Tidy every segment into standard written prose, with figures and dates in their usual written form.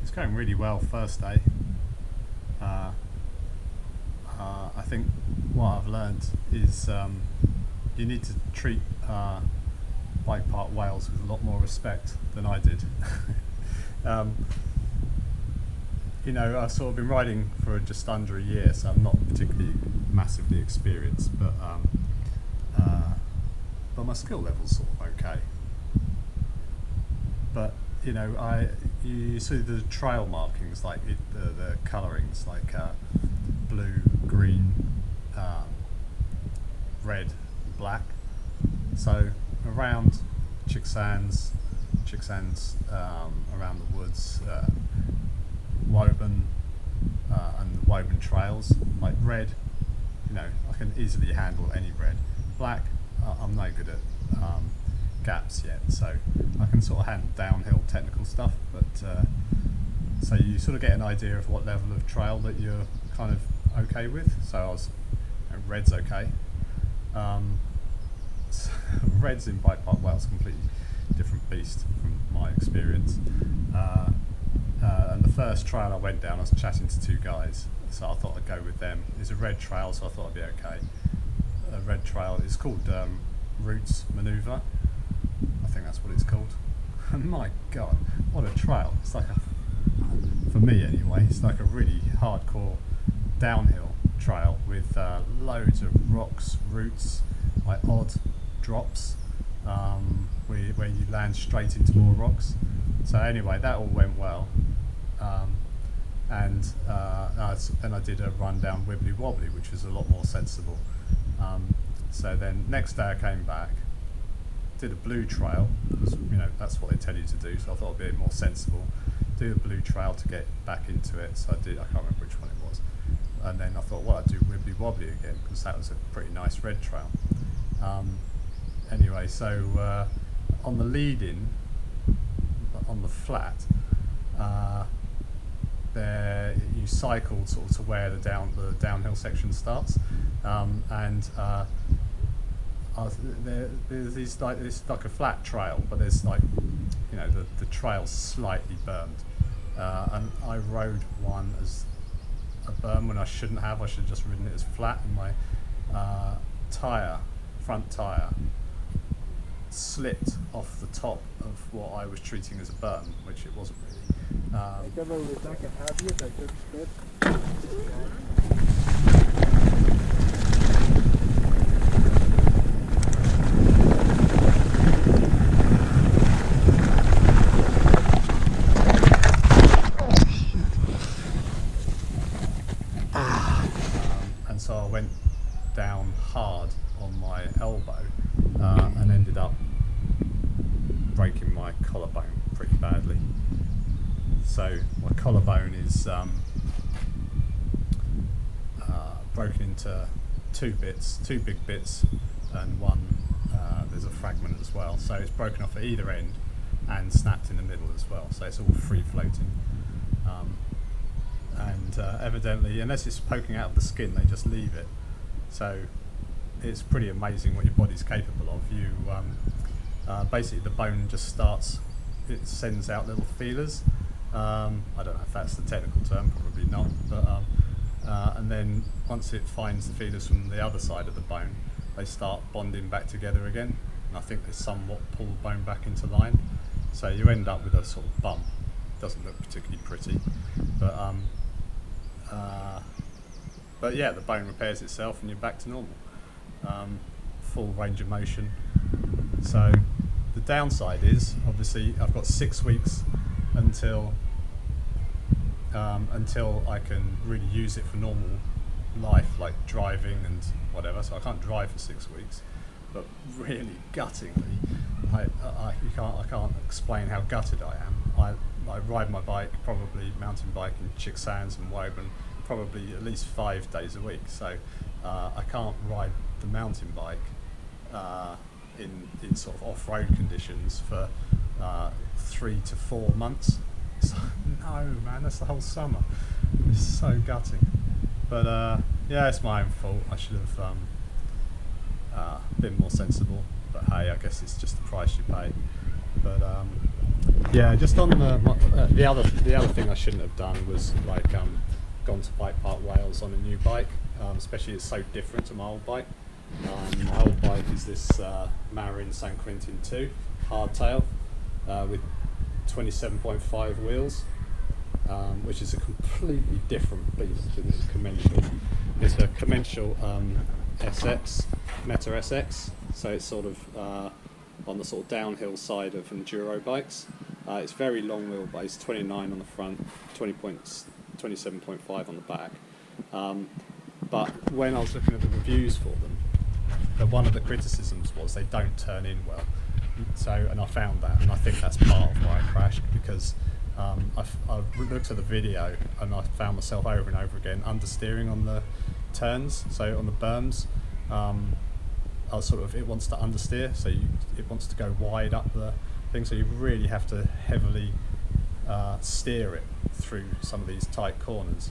It's going really well first day. Uh, I think what I've learned is you need to treat bike park whales with a lot more respect than I did. um, you know, I've sort of been riding for just under a year, so I'm not particularly massively experienced, but my skill level's sort of okay. But you know, you see the trail markings, like the colourings, like blue, green, red, black. So around Chicksands, around the woods, Woburn, and the Woburn trails, like red, you know, I can easily handle any red. Black, I'm no good at gaps yet, so I can sort of handle downhill technical stuff, but so you sort of get an idea of what level of trail that you're kind of okay with. So I was, you know, red's okay. So red's in bike park Wales, completely different beast from my experience. And the first trail I went down, I was chatting to two guys, so I thought I'd go with them. It's a red trail, so I thought I'd be okay. A red trail, it's called Roots Manoeuvre. I think that's what it's called. And my God, what a trail. It's like for me anyway, it's like a really hardcore downhill trail with loads of rocks, roots, like odd drops, where you land straight into more rocks. So anyway, that all went well. And then I did a run down Wibbly Wobbly, which was a lot more sensible. So then next day I came back, did a blue trail, because you know that's what they tell you to do, so I thought it'd be more sensible. Do the blue trail to get back into it, so I can't remember which one it was. And then I thought, well, I'd do Wibbly Wobbly again, because that was a pretty nice red trail. Anyway, so on the lead-in, on the flat, there you cycle sort of to where the downhill section starts, there's these it's like a flat trail, but there's like, you know, the trail's slightly bermed, and I rode one as a berm when I shouldn't have. I should have just ridden it as flat, and my front tyre slipped off the top of what I was treating as a berm, which it wasn't really. And so I went down hard on my elbow and ended up breaking my collarbone pretty badly. So my collarbone is broken into two big bits, and one there's a fragment as well. So it's broken off at either end and snapped in the middle as well. So it's all free floating. And evidently, unless it's poking out of the skin, they just leave it. So it's pretty amazing what your body's capable of. You basically, the bone just starts, it sends out little feelers. I don't know if that's the technical term, probably not, but and then once it finds the feelers from the other side of the bone, they start bonding back together again, and I think they somewhat pull the bone back into line, so you end up with a sort of bump. Doesn't look particularly pretty, but yeah, the bone repairs itself and you're back to normal. Full range of motion. So the downside is, obviously, I've got 6 weeks until I can really use it for normal life, like driving and whatever. So I can't drive for 6 weeks, but really guttingly, I can't explain how gutted I am. I ride my bike, probably mountain bike in Chicksands and Woburn, probably at least 5 days a week. So I can't ride the mountain bike in sort of off-road conditions for 3 to 4 months. It's like, no man, that's the whole summer. It's so gutting. But yeah, it's my own fault. I should have been more sensible, but hey, I guess it's just the price you pay. But Yeah, just on the other thing I shouldn't have done was like gone to Bike Park Wales on a new bike, especially it's so different to my old bike. My old bike is this Marin San Quentin 2 hardtail with 27.5 wheels, which is a completely different beast to this Commensal. It's a Commensal SX, Meta SX, so it's sort of on the sort of downhill side of enduro bikes. It's very long wheelbase, 29 on the front, 27.5 on the back. But when I was looking at the reviews for them, one of the criticisms was they don't turn in well. So, and I found that, and I think that's part of why I crashed, because I looked at the video and I found myself over and over again understeering on the turns. So on the berms, I was sort of, it wants to understeer, so it wants to go wide up the thing, so you really have to heavily steer it through some of these tight corners.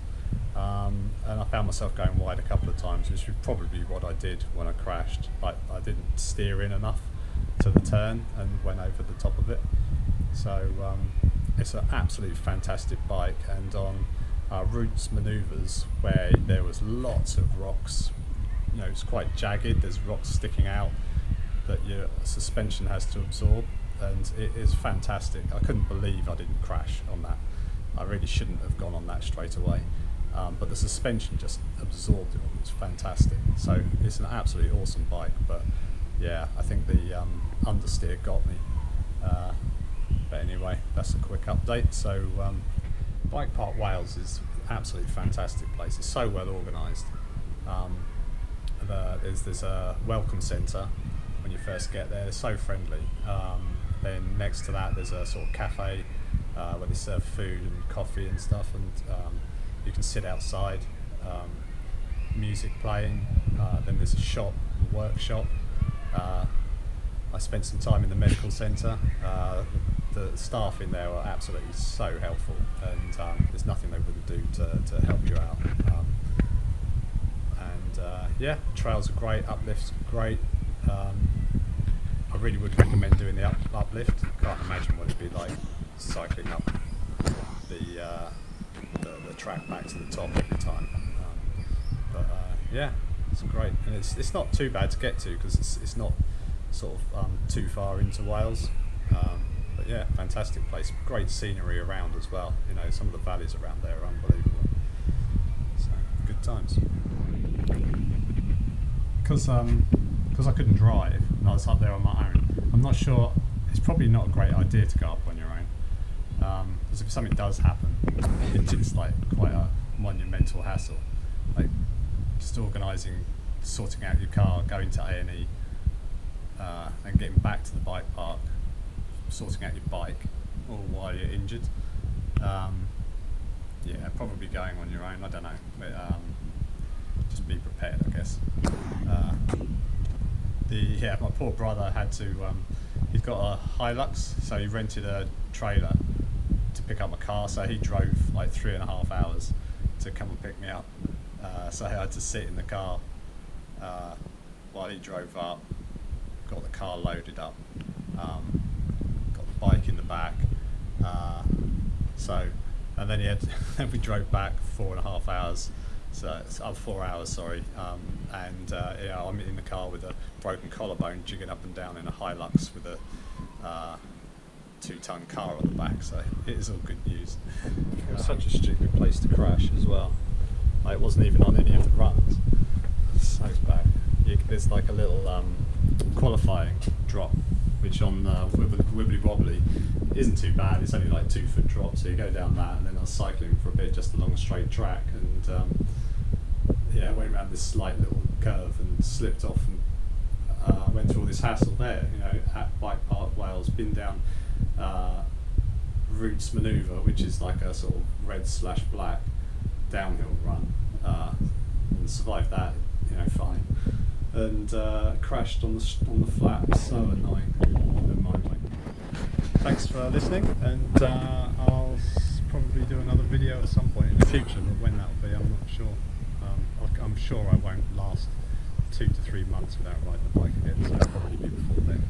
And I found myself going wide a couple of times, which was probably what I did when I crashed. I didn't steer in enough to the turn and went over the top of it. So it's an absolute fantastic bike, and on routes manoeuvres where there was lots of rocks, you know, it's quite jagged, there's rocks sticking out that your suspension has to absorb, and it is fantastic. I couldn't believe I didn't crash on that. I really shouldn't have gone on that straight away, but the suspension just absorbed it. It was fantastic. So it's an absolutely awesome bike, but yeah, I think the understeer got me. But anyway, that's a quick update. So Bike Park Wales is an absolutely fantastic place. It's so well organised. There's a welcome centre when you first get there. They're so friendly. Then next to that there's a sort of cafe where they serve food and coffee and stuff, and you can sit outside, music playing. Then there's a shop, a workshop. I spent some time in the medical centre. The staff in there are absolutely so helpful, and there's nothing they wouldn't do to help you out. Yeah, trails are great, uplifts are great. I really would recommend doing the uplift. Can't imagine what it'd be like cycling up the track back to the top every time. Yeah, it's great, and it's not too bad to get to, because it's not sort of too far into Wales. But yeah, fantastic place, great scenery around as well. You know, some of the valleys around there are unbelievable. So good times. Because I couldn't drive and I was up there on my own, I'm not sure, it's probably not a great idea to go up on your own, because if something does happen, it's like quite a monumental hassle, like just organising, sorting out your car, going to A&E, and getting back to the bike park, sorting out your bike, all while you're injured. Yeah, probably going on your own, I don't know, but just be prepared, I guess. My poor brother had to, he's got a Hilux, so he rented a trailer to pick up my car, so he drove like 3.5 hours to come and pick me up. So I had to sit in the car while he drove up, got the car loaded up, got the bike in the back, and then then we drove back 4.5 hours. So it's 4 hours, sorry, and yeah, I'm in the car with a broken collarbone, jigging up and down in a Hilux with a 2-ton car on the back. So it is all good news. It was such a stupid place to crash as well. Like, it wasn't even on any of the runs. So bad. There's like a little qualifying drop, which on Wibbly Wobbly isn't too bad. It's only like 2-foot drop, so you go down that, and then I was cycling for a bit just along a straight track, and yeah, I went around this slight little curve and slipped off, and went through all this hassle there, you know, at Bike Park Wales, been down routes manoeuvre, which is like a sort of red/black downhill run, and survived that, you know, fine, and crashed on the flat. So annoying. Never mind. Thanks for listening, and I'll probably do another video at some point in the future, but when that will be, I'm not sure. I'm sure I won't last 2 to 3 months without riding the bike again, so it'll probably be before then.